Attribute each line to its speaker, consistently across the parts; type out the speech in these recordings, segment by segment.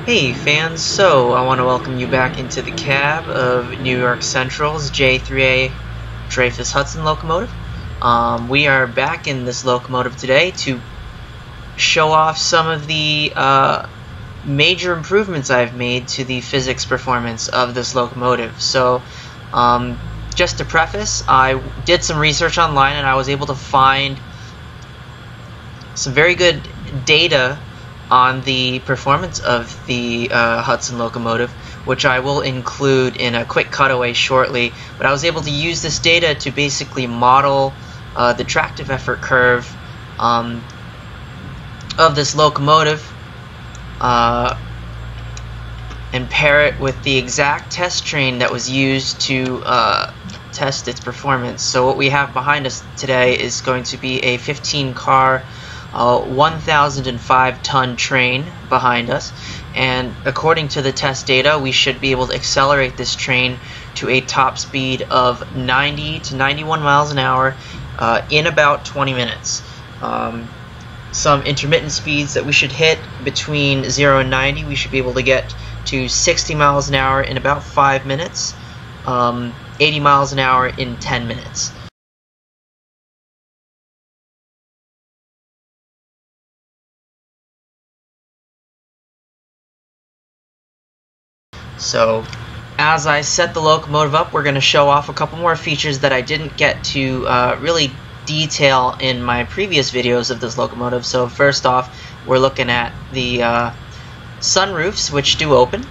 Speaker 1: Hey fans, so I want to welcome you back into the cab of New York Central's J-3a Dreyfuss Hudson locomotive. We are back in this locomotive today to show off some of the major improvements I've made to the physics performance of this locomotive. So just to preface, I did some research online and I was able to find some very good data on the performance of the Hudson locomotive, which I will include in a quick cutaway shortly. But I was able to use this data to basically model the tractive effort curve of this locomotive and pair it with the exact test train that was used to test its performance. So what we have behind us today is going to be a 15-car 1,005-ton train behind us, and according to the test data we should be able to accelerate this train to a top speed of 90 to 91 miles an hour in about 20 minutes. Some intermittent speeds that we should hit between 0 and 90, we should be able to get to 60 miles an hour in about 5 minutes, 80 miles an hour in 10 minutes. So as I set the locomotive up, we're going to show off a couple more features that I didn't get to really detail in my previous videos of this locomotive. So first off, we're looking at the sunroofs, which do open.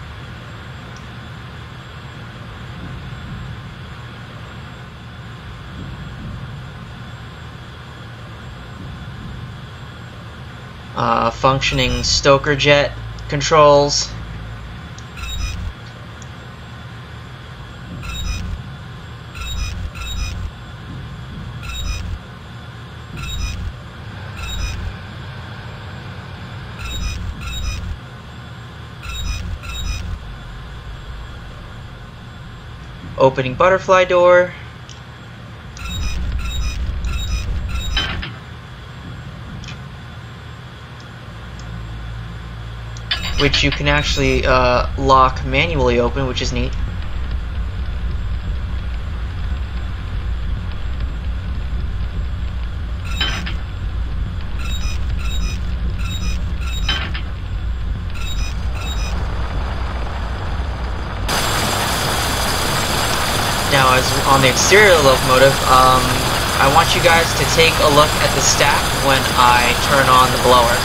Speaker 1: Functioning stoker jet controls. Opening butterfly door. Which you can actually lock manually open, which is neat. Now, as on the exterior of the locomotive, I want you guys to take a look at the stack when I turn on the blower.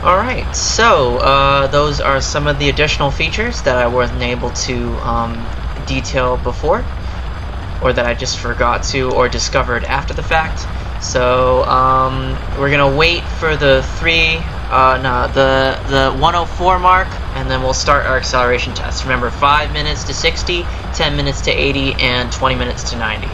Speaker 1: Alright, so those are some of the additional features that I wasn't able to detail before, or that I just forgot to or discovered after the fact. So we're gonna wait for the the 104 mark, and then we'll start our acceleration test. Remember, 5 minutes to 60, 10 minutes to 80, and 20 minutes to 90.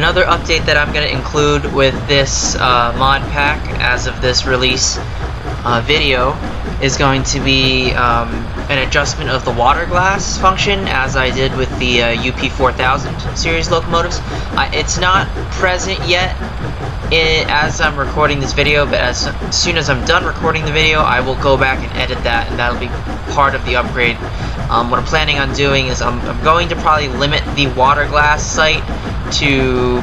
Speaker 1: another update that I'm going to include with this mod pack as of this release video is going to be an adjustment of the water glass function, as I did with the UP4000 series locomotives. It's not present yet as I'm recording this video, but as soon as I'm done recording the video, I will go back and edit that, and that'll be part of the upgrade. What I'm planning on doing is I'm going to probably limit the water glass sight to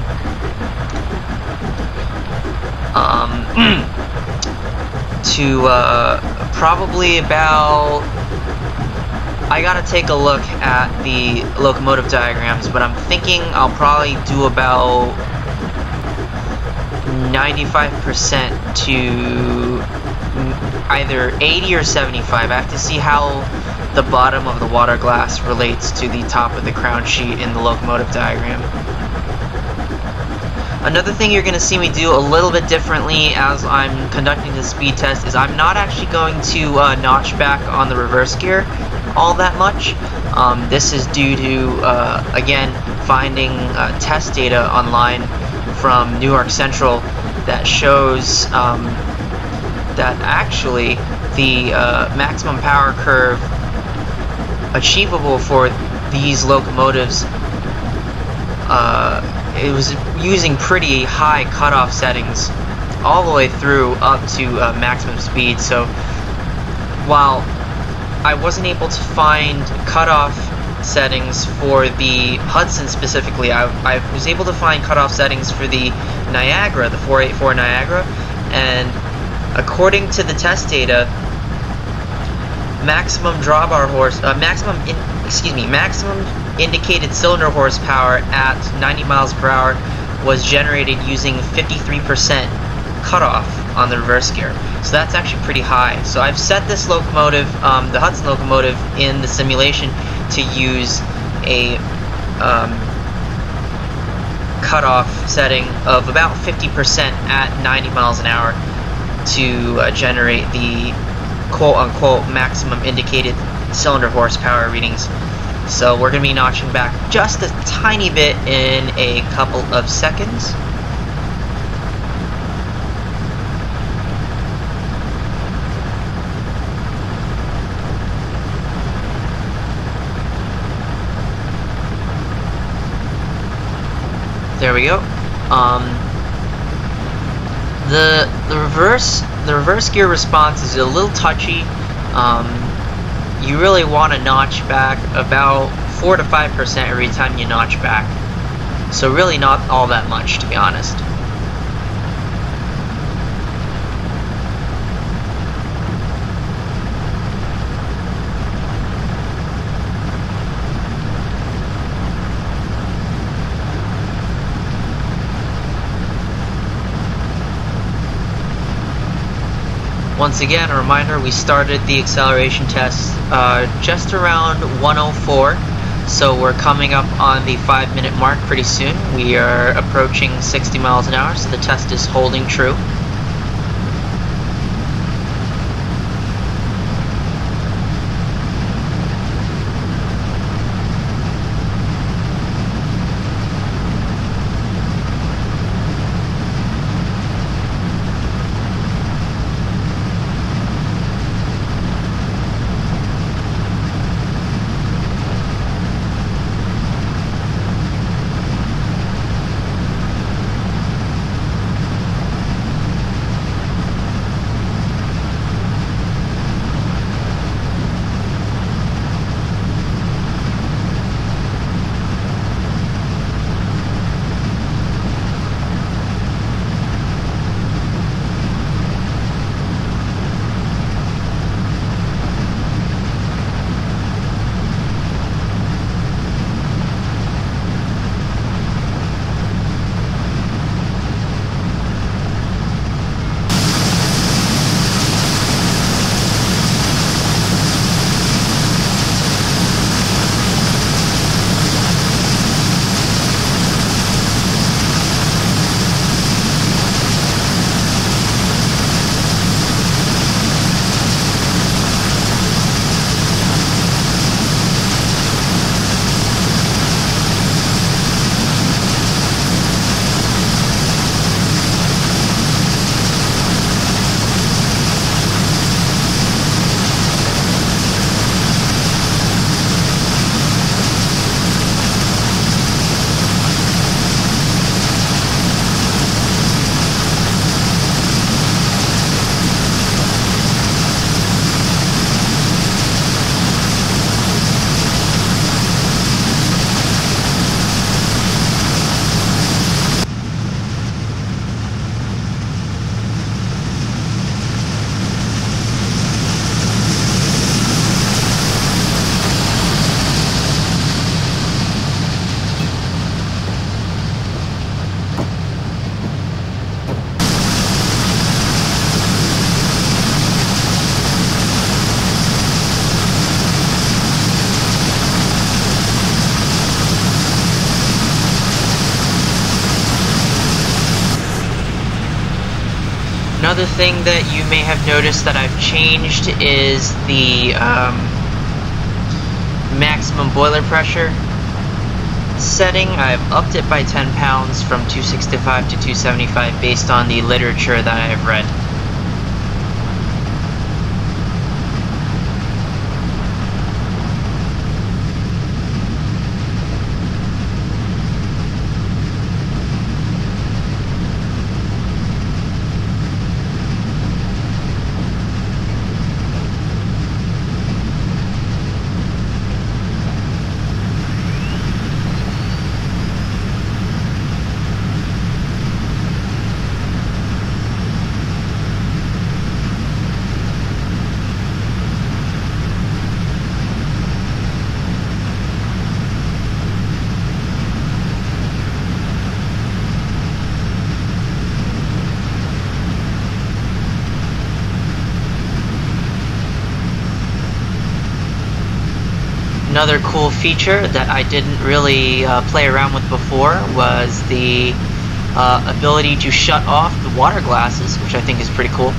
Speaker 1: probably about, I gotta take a look at the locomotive diagrams, but I'm thinking I'll probably do about 95% to either 80 or 75. I have to see how the bottom of the water glass relates to the top of the crown sheet in the locomotive diagram. Another thing you're going to see me do a little bit differently as I'm conducting the speed test is I'm not actually going to notch back on the reverse gear all that much. This is due to, again, finding test data online from New York Central that shows that actually the maximum power curve achievable for these locomotives, it was using pretty high cutoff settings all the way through up to maximum speed. So while I wasn't able to find cutoff settings for the Hudson specifically, I was able to find cutoff settings for the Niagara, the 484 Niagara, and according to the test data, maximum drawbar maximum indicated cylinder horsepower at 90 miles per hour was generated using 53% cutoff on the reverse gear. So that's actually pretty high. So I've set this locomotive, the Hudson locomotive, in the simulation to use a cutoff setting of about 50% at 90 miles an hour to generate the quote-unquote maximum indicated cylinder horsepower readings. So we're going to be notching back just a tiny bit in a couple of seconds. There we go. The reverse gear response is a little touchy. You really want to notch back about 4 to 5% every time you notch back. So really not all that much, to be honest. Once again, a reminder, we started the acceleration test just around 104, so we're coming up on the 5-minute mark pretty soon. We are approaching 60 miles an hour, so the test is holding true. Another thing that you may have noticed that I've changed is the maximum boiler pressure setting. I've upped it by 10 pounds from 265 to 275 based on the literature that I've read. Another cool feature that I didn't really play around with before was the ability to shut off the water glasses, which I think is pretty cool.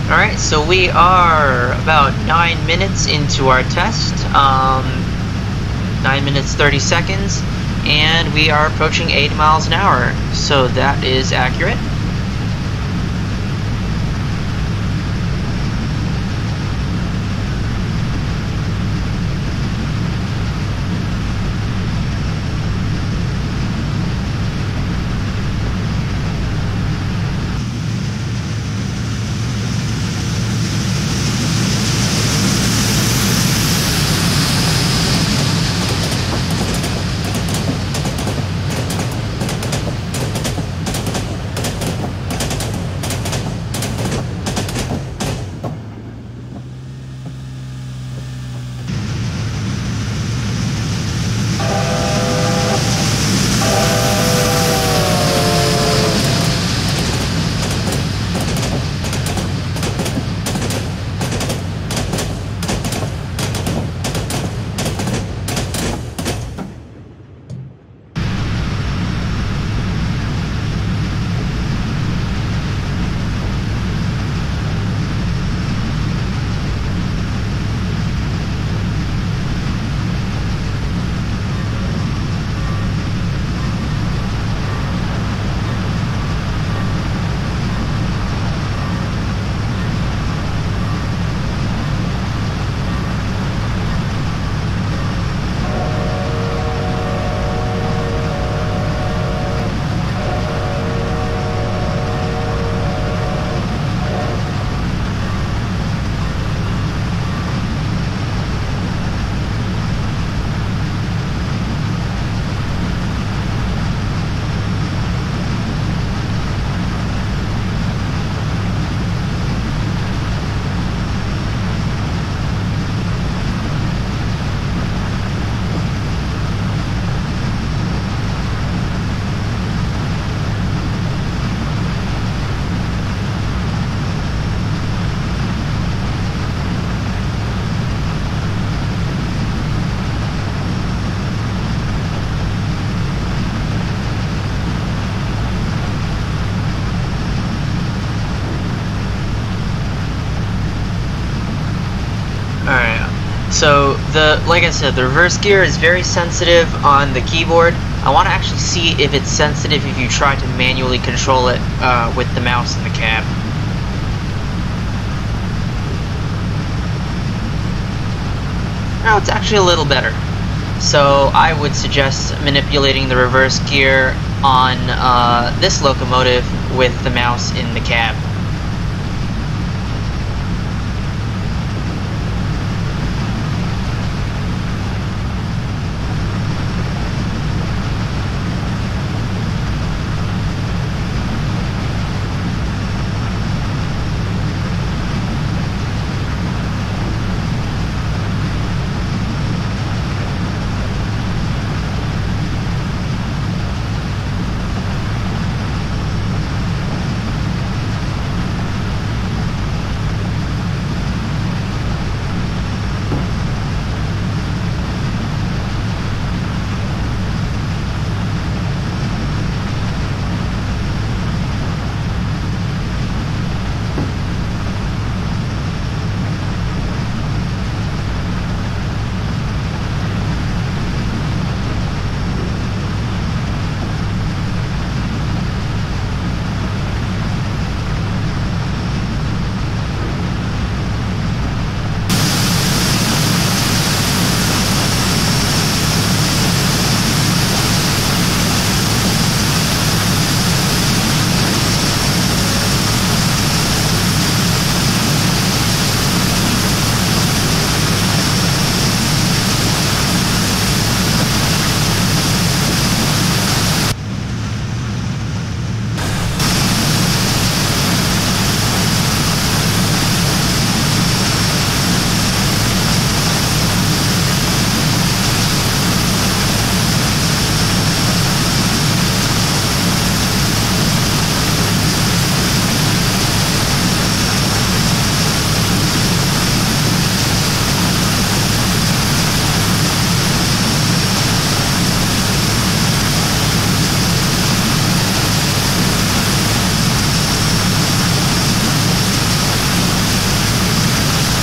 Speaker 1: Alright, so we are about 9 minutes into our test, 9 minutes 30 seconds, and we are approaching 80 miles an hour, so that is accurate. So like I said, the reverse gear is very sensitive on the keyboard. I want to actually see if it's sensitive if you try to manually control it with the mouse in the cab. Now it's actually a little better. So I would suggest manipulating the reverse gear on this locomotive with the mouse in the cab.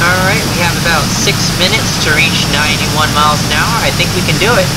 Speaker 1: Alright, we have about 6 minutes to reach 91 miles an hour. I think we can do it.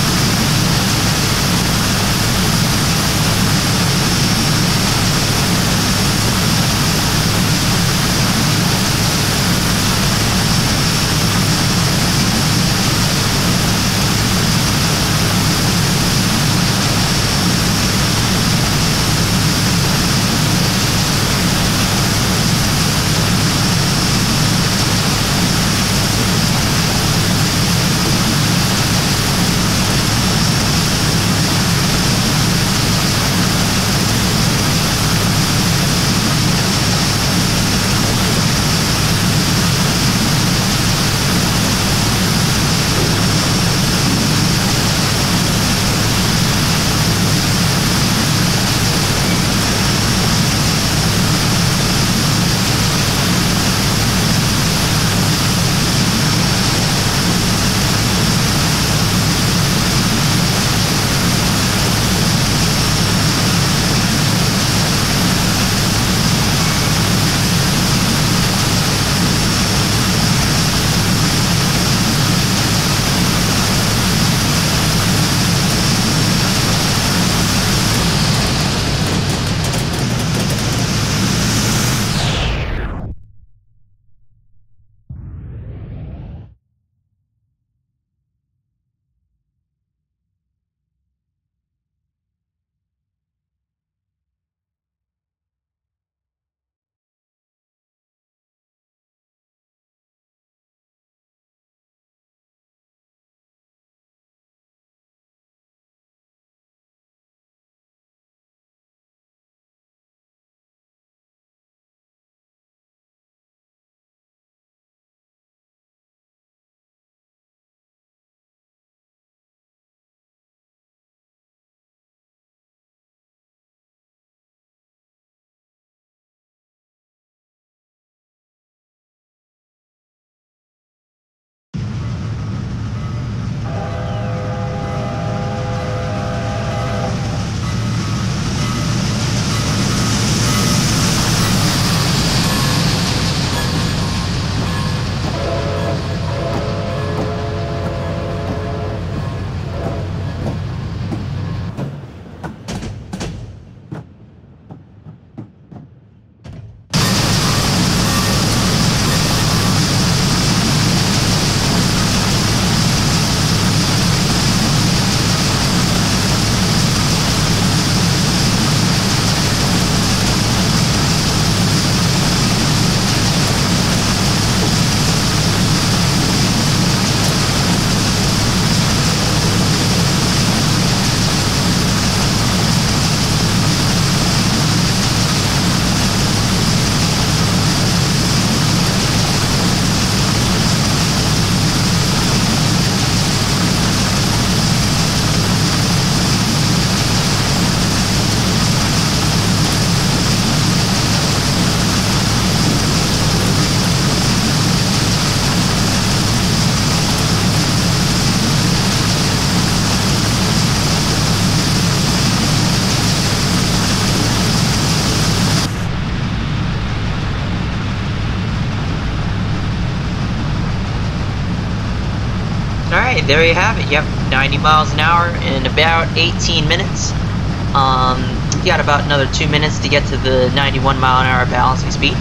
Speaker 1: Okay, there you have it. Yep, 90 miles an hour in about 18 minutes. You got about another 2 minutes to get to the 91 mile an hour balancing speed,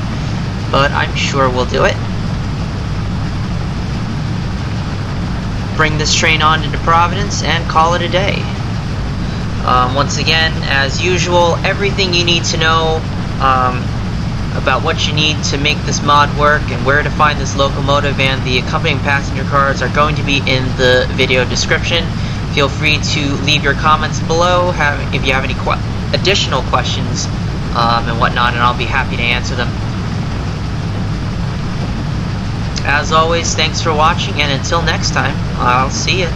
Speaker 1: but I'm sure we'll do it. Bring this train on into Providence and call it a day. Once again, as usual, everything you need to know about what you need to make this mod work and where to find this locomotive and the accompanying passenger cars are going to be in the video description. Feel free to leave your comments below if you have any additional questions and whatnot, and I'll be happy to answer them. As always, thanks for watching, and until next time, I'll see you.